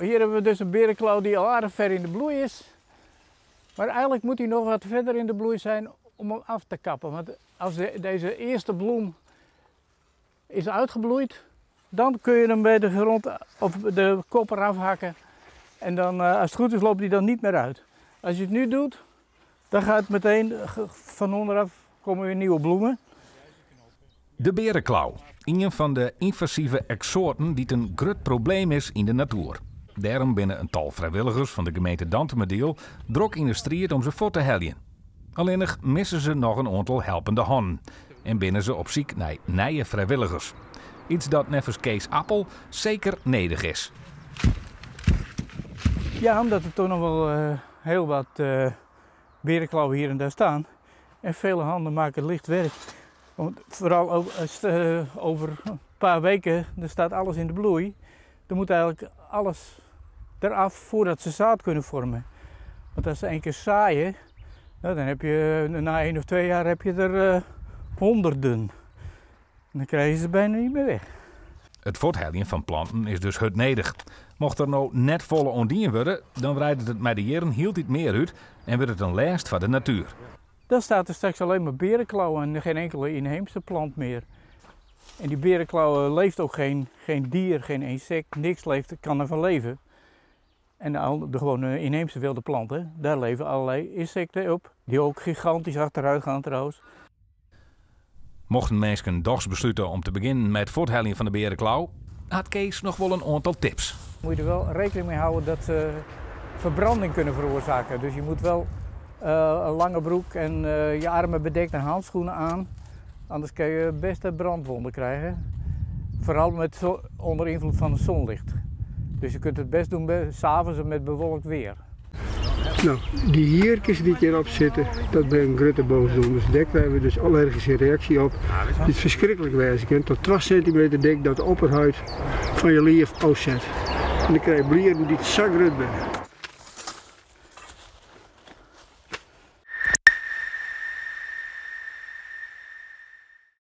hier hebben we dus een berenklauw die al aardig ver in de bloei is. Maar eigenlijk moet hij nog wat verder in de bloei zijn om hem af te kappen. Want als deze eerste bloem is uitgebloeid, dan kun je hem bij de grond of de kop eraf hakken. En dan, als het goed is, loopt hij dan niet meer uit. Als je het nu doet, dan gaat het meteen van onderaf komen weer nieuwe bloemen. De berenklauw, een van de invasieve exoten die een groot probleem is in de natuur. Daarom binnen een tal vrijwilligers van de gemeente Dantemerdeel druk in de strijd om ze voor te helpen. Alleen missen ze nog een aantal helpende handen en binnen ze op zoek naar nieuwe vrijwilligers. Iets dat nevens Kees Appel zeker nodig is. Ja, omdat er toch nog wel heel wat berenklauwen hier en daar staan. En vele handen maken licht werk. Want vooral over een paar weken, er staat alles in de bloei. Er moet eigenlijk alles eraf voordat ze zaad kunnen vormen. Want als ze één keer zaaien, nou, dan heb je na 1 of 2 jaar heb je er honderden. En dan krijgen ze bijna niet meer weg. Het voortheljen van planten is dus hut nodig. Mocht er nou net volle ondien worden, dan breidt het met de jaren heel iets meer uit en wordt het een last van de natuur. Dan staat er straks alleen maar berenklauw en geen enkele inheemse plant meer. En die berenklauw leeft ook geen dier, geen insect, niks kan ervan leven. En de gewone inheemse wilde planten, daar leven allerlei insecten op, die ook gigantisch achteruit gaan trouwens. Mochten mensen dochs besluiten om te beginnen met het voortheljen van de berenklauw, had Kees nog wel een aantal tips. Moet je er wel rekening mee houden dat ze verbranding kunnen veroorzaken. Dus je moet wel een lange broek en je armen bedekt en handschoenen aan. Anders kun je best brandwonden krijgen. Vooral onder invloed van het zonlicht. Dus je kunt het best doen 's avonds met bewolkt weer. Nou, die hiertjes die hierop zitten, dat brengt grote boosdoen. Dus daar krijgen we dus allergische reactie op. Het is verschrikkelijk wezen. Tot 12 centimeter dik dat de opperhuid van je lief afzet. En dan krijg je blieren die zagrut zijn.